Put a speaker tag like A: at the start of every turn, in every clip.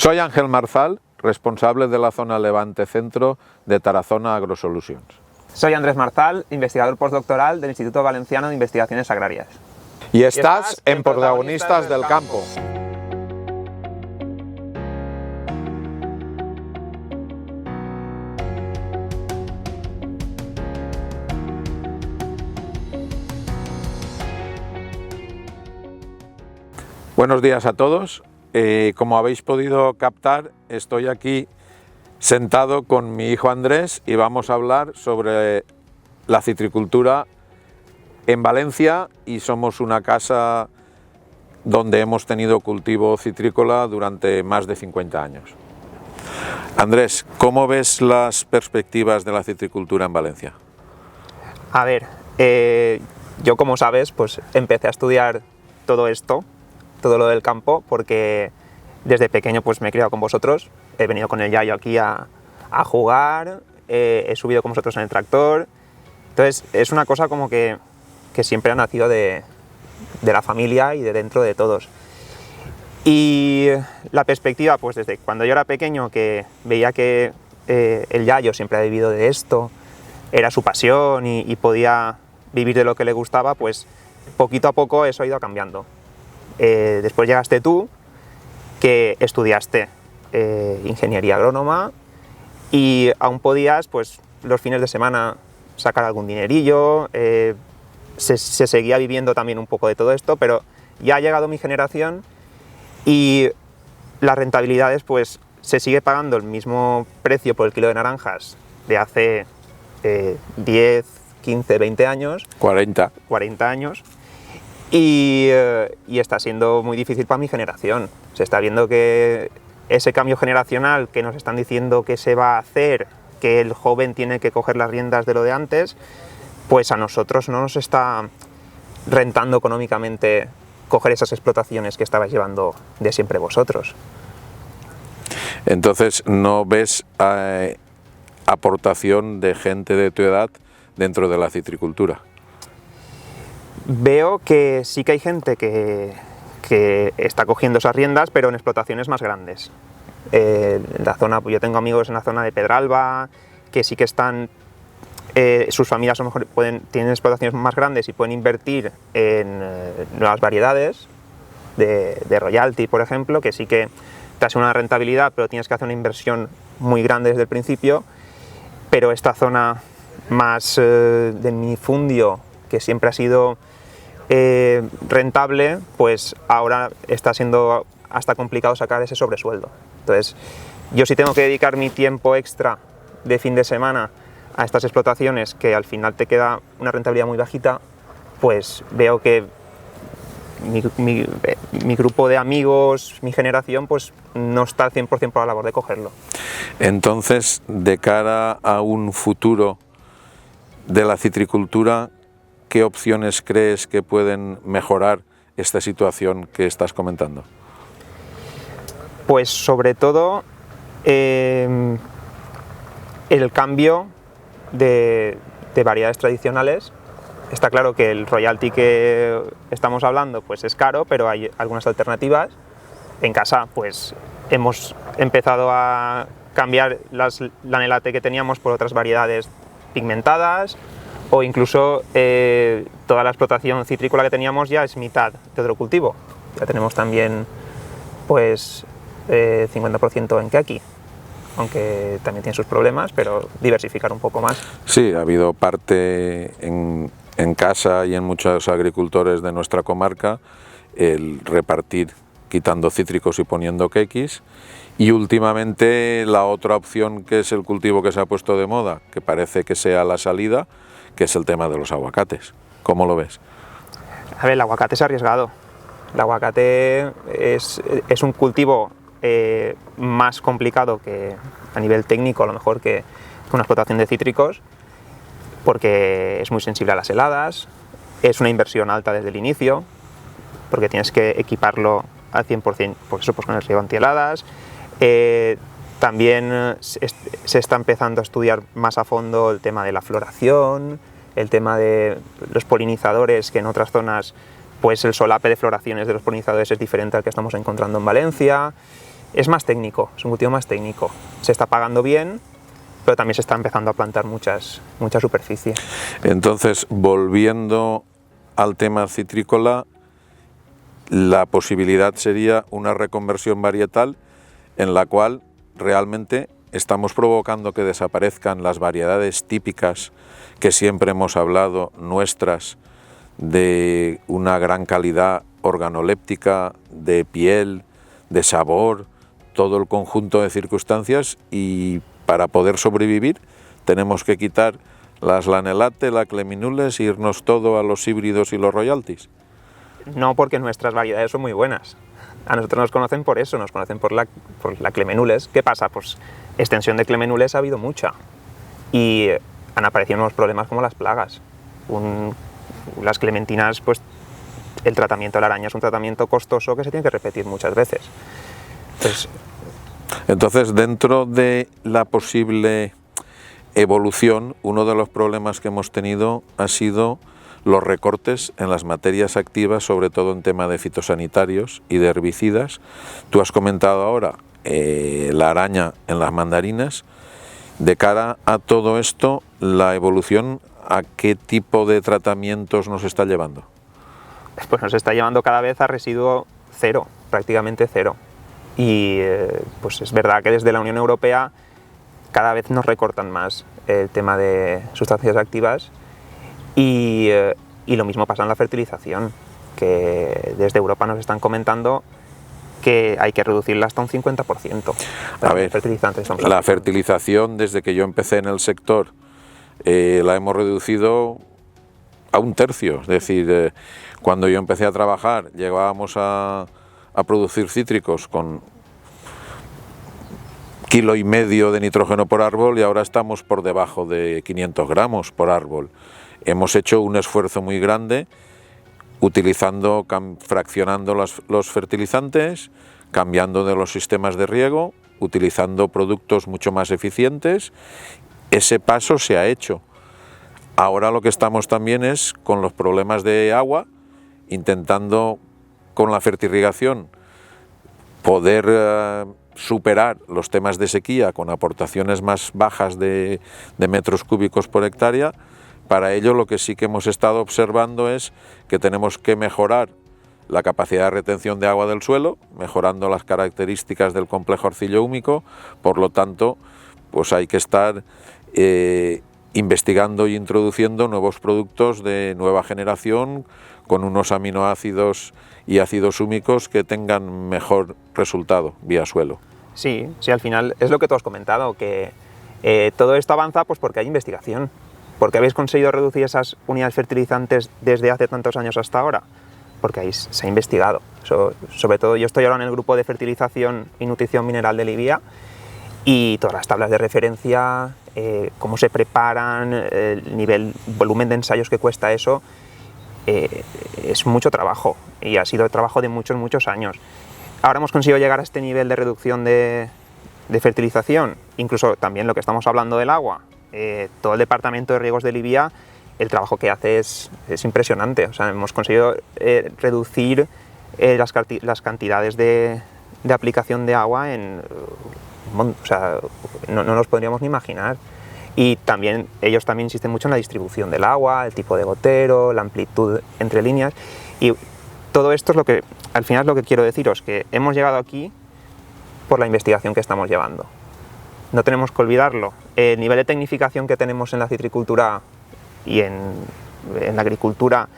A: Soy Ángel Marzal, responsable de la zona Levante Centro de Tarazona AgroSolutions.
B: Soy Andrés Marzal, investigador postdoctoral del Instituto Valenciano de Investigaciones Agrarias.
A: Y estás en Protagonistas del Campo. Buenos días a todos. Como habéis podido captar, estoy aquí sentado con mi hijo Andrés y vamos a hablar sobre la citricultura en Valencia, y somos una casa donde hemos tenido cultivo citrícola durante más de 50 años. Andrés, ¿cómo ves las perspectivas de la citricultura en Valencia?
B: A ver, yo, como sabes, pues empecé a estudiar todo esto, todo lo del campo, porque desde pequeño pues me he criado con vosotros, he venido con el yayo aquí a jugar, he subido con vosotros en el tractor. Entonces es una cosa como que siempre ha nacido de la familia y de dentro de todos. Y la perspectiva, pues desde cuando yo era pequeño, que veía que el yayo siempre ha vivido de esto, era su pasión y podía vivir de lo que le gustaba, pues poquito a poco eso ha ido cambiando. Después llegaste tú, que estudiaste ingeniería agrónoma, y aún podías, pues, los fines de semana sacar algún dinerillo, se seguía viviendo también un poco de todo esto, pero ya ha llegado mi generación y las rentabilidades, pues, se sigue pagando el mismo precio por el kilo de naranjas de hace 10, 15, 20 años. 40 años. Y está siendo muy difícil para mi generación. Se está viendo que ese cambio generacional que nos están diciendo que se va a hacer, que el joven tiene que coger las riendas de lo de antes, pues a nosotros no nos está rentando económicamente coger esas explotaciones que estabais llevando de siempre vosotros.
A: Entonces, ¿no ves aportación de gente de tu edad dentro de la citricultura?
B: Veo que sí que hay gente que está cogiendo esas riendas, pero en explotaciones más grandes. La zona, yo tengo amigos en la zona de Pedralba que sí que están, sus familias a lo mejor tienen explotaciones más grandes y pueden invertir en nuevas variedades de royalty, por ejemplo, que sí que te hace una rentabilidad, pero tienes que hacer una inversión muy grande desde el principio. Pero esta zona más de minifundio, que siempre ha sido rentable, pues ahora está siendo hasta complicado sacar ese sobresueldo. Entonces, yo sí tengo que dedicar mi tiempo extra de fin de semana a estas explotaciones, que al final te queda una rentabilidad muy bajita, pues veo que mi grupo de amigos, mi generación, pues no está al 100% por la labor de cogerlo.
A: Entonces, de cara a un futuro de la citricultura, ¿qué opciones crees que pueden mejorar esta situación que estás comentando?
B: Pues sobre todo el cambio de variedades tradicionales. Está claro que el royalty que estamos hablando pues es caro, pero hay algunas alternativas. En casa pues hemos empezado a cambiar la Nelate que teníamos por otras variedades pigmentadas, o incluso toda la explotación citrícola que teníamos ya es mitad de otro cultivo. Ya tenemos también pues 50% en kaki, aunque también tiene sus problemas, pero diversificar un poco más.
A: Sí, ha habido parte en casa y en muchos agricultores de nuestra comarca el repartir quitando cítricos y poniendo quequis, y últimamente la otra opción, que es el cultivo que se ha puesto de moda, que parece que sea la salida, que es el tema de los aguacates. ¿Cómo lo ves?
B: A ver, el aguacate es arriesgado. El aguacate es un cultivo más complicado que a nivel técnico, a lo mejor, que una explotación de cítricos, porque es muy sensible a las heladas, es una inversión alta desde el inicio, porque tienes que equiparlo al 100%, pues eso, pues con el riego antiheladas. También se está empezando a estudiar más a fondo el tema de la floración, el tema de los polinizadores, que en otras zonas pues el solape de floraciones de los polinizadores es diferente al que estamos encontrando en Valencia. es más técnico, es un cultivo más técnico. Se está pagando bien, pero también se está empezando a plantar mucha superficie.
A: Entonces, volviendo al tema citrícola, la posibilidad sería una reconversión varietal en la cual realmente estamos provocando que desaparezcan las variedades típicas que siempre hemos hablado, nuestras, de una gran calidad organoléptica, de piel, de sabor, todo el conjunto de circunstancias, y para poder sobrevivir tenemos que quitar las Lanelate, la Cleminules e irnos todo a los híbridos y los royalties.
B: No, porque nuestras variedades son muy buenas. A nosotros nos conocen por eso, nos conocen por la Clemenules. ¿Qué pasa? Pues extensión de Clemenules ha habido mucha y han aparecido nuevos problemas como las plagas. Las clementinas, pues el tratamiento de la araña es un tratamiento costoso que se tiene que repetir muchas veces.
A: Entonces, dentro de la posible evolución, uno de los problemas que hemos tenido ha sido los recortes en las materias activas, sobre todo en tema de fitosanitarios y de herbicidas. Tú has comentado ahora la araña en las mandarinas. De cara a todo esto, la evolución, ¿a qué tipo de tratamientos nos está llevando?
B: Pues nos está llevando cada vez a residuo cero, prácticamente cero. Y pues es verdad que desde la Unión Europea cada vez nos recortan más el tema de sustancias activas y lo mismo pasa en la fertilización, que desde Europa nos están comentando que hay que reducirla hasta un 50%.
A: A ver, la fertilización, desde que yo empecé en el sector, la hemos reducido a un tercio. Es decir, cuando yo empecé a trabajar llegábamos a producir cítricos con 1,5 kg de nitrógeno por árbol y ahora estamos por debajo de 500 gramos por árbol. Hemos hecho un esfuerzo muy grande fraccionando los fertilizantes, cambiando de los sistemas de riego, utilizando productos mucho más eficientes. Ese paso se ha hecho. Ahora lo que estamos también es con los problemas de agua, intentando con la fertirrigación poder superar los temas de sequía con aportaciones más bajas de metros cúbicos por hectárea. Para ello lo que sí que hemos estado observando es que tenemos que mejorar la capacidad de retención de agua del suelo, mejorando las características del complejo arcillo-húmico. Por lo tanto, pues hay que estar investigando e introduciendo nuevos productos de nueva generación con unos aminoácidos y ácidos húmicos que tengan mejor resultado vía suelo.
B: Sí, al final es lo que tú has comentado, que todo esto avanza pues porque hay investigación. ¿Por qué habéis conseguido reducir esas unidades fertilizantes desde hace tantos años hasta ahora? Porque ahí se ha investigado. Sobre todo yo estoy ahora en el grupo de fertilización y nutrición mineral de Livia y todas las tablas de referencia, cómo se preparan, el nivel, volumen de ensayos que cuesta eso, es mucho trabajo y ha sido trabajo de muchos años. Ahora hemos conseguido llegar a este nivel de reducción de fertilización, incluso también lo que estamos hablando del agua. Todo el departamento de riegos de Livia, el trabajo que hace es impresionante. O sea, hemos conseguido reducir las cantidades de aplicación de agua o sea, no nos podríamos ni imaginar. Y también ellos también insisten mucho en la distribución del agua, el tipo de gotero, la amplitud entre líneas. Y todo esto es lo que, al final es lo que quiero deciros, que hemos llegado aquí por la investigación que estamos llevando. No tenemos que olvidarlo. El nivel de tecnificación que tenemos en la citricultura y en la agricultura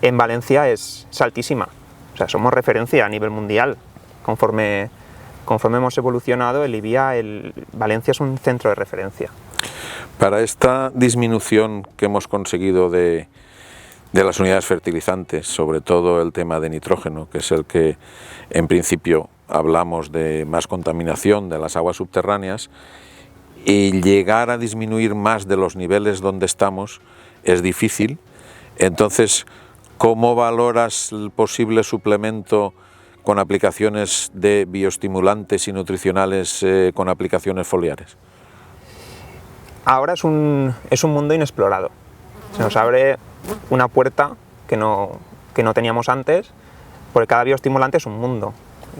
B: en Valencia es altísima. O sea, somos referencia a nivel mundial. Conforme hemos evolucionado, en Livia, Valencia es un centro de referencia.
A: Para esta disminución que hemos conseguido de las unidades fertilizantes, sobre todo el tema de nitrógeno, que es el que en principio hablamos de más contaminación de las aguas subterráneas, y llegar a disminuir más de los niveles donde estamos es difícil. Entonces, ¿cómo valoras el posible suplemento con aplicaciones de bioestimulantes y nutricionales con aplicaciones foliares?
B: Ahora es un mundo inexplorado. Se nos abre una puerta que no teníamos antes, porque cada bioestimulante es un mundo.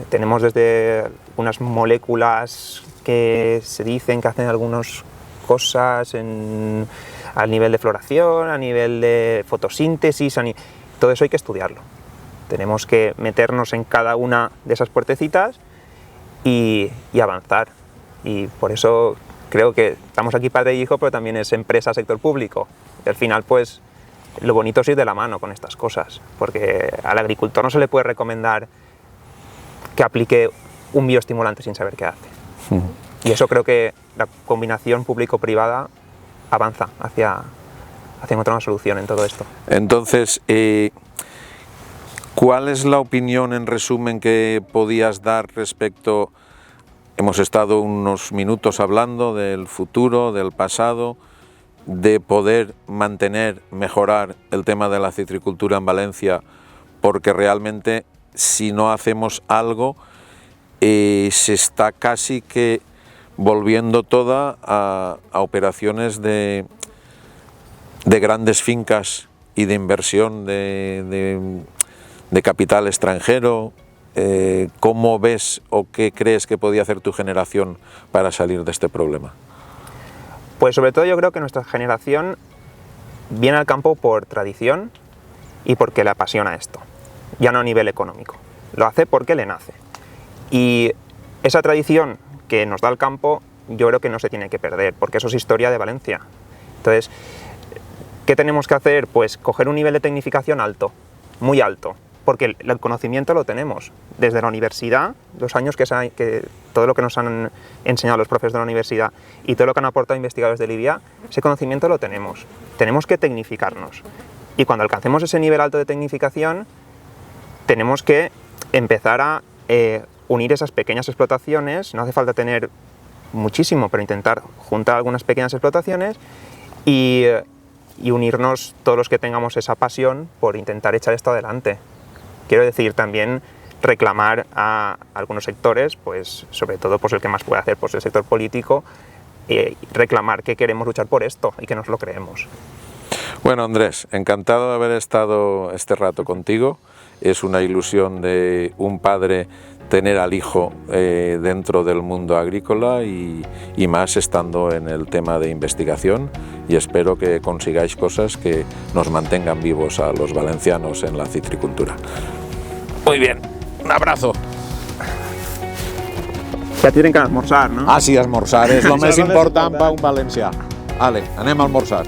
B: Tenemos desde unas moléculas que se dicen que hacen algunas cosas a nivel de floración, a nivel de fotosíntesis, todo eso hay que estudiarlo. Tenemos que meternos en cada una de esas puertecitas y avanzar. Y por eso creo que estamos aquí padre y hijo, pero también es empresa, sector público. Y al final, pues, lo bonito es ir de la mano con estas cosas, porque al agricultor no se le puede recomendar que aplique un bioestimulante sin saber qué hace. Y eso creo que la combinación público-privada avanza hacia encontrar una solución en todo esto.
A: Entonces, ¿cuál es la opinión en resumen que podías dar respecto? Hemos estado unos minutos hablando del futuro, del pasado, de poder mantener, mejorar el tema de la citricultura en Valencia, porque realmente si no hacemos algo se está casi que volviendo toda a operaciones de grandes fincas y de inversión de capital extranjero. ¿Cómo ves o qué crees que podía hacer tu generación para salir de este problema?
B: Pues sobre todo yo creo que nuestra generación viene al campo por tradición y porque le apasiona esto, ya no a nivel económico, lo hace porque le nace. Y esa tradición que nos da el campo yo creo que no se tiene que perder, porque eso es historia de Valencia. Entonces, ¿qué tenemos que hacer? Pues coger un nivel de tecnificación alto, muy alto, porque el conocimiento lo tenemos. Desde la universidad, los años que todo lo que nos han enseñado los profes de la universidad y todo lo que han aportado investigadores de Libia, ese conocimiento lo tenemos. Tenemos que tecnificarnos. Y cuando alcancemos ese nivel alto de tecnificación, tenemos que empezar a unir esas pequeñas explotaciones. No hace falta tener muchísimo, pero intentar juntar algunas pequeñas explotaciones y unirnos todos los que tengamos esa pasión por intentar echar esto adelante. Quiero decir, también reclamar a algunos sectores, pues sobre todo pues el que más puede hacer, pues el sector político, reclamar que queremos luchar por esto y que nos lo creemos.
A: Bueno, Andrés, encantado de haber estado este rato contigo. Es una ilusión de un padre tener al hijo dentro del mundo agrícola y más estando en el tema de investigación, y espero que consigáis cosas que nos mantengan vivos a los valencianos en la citricultura. Muy bien, un abrazo.
B: Ya tienen que almorzar, ¿no?
A: Ah, sí, esmorzar és el més important per un valencià. Vale, anem a almorzar.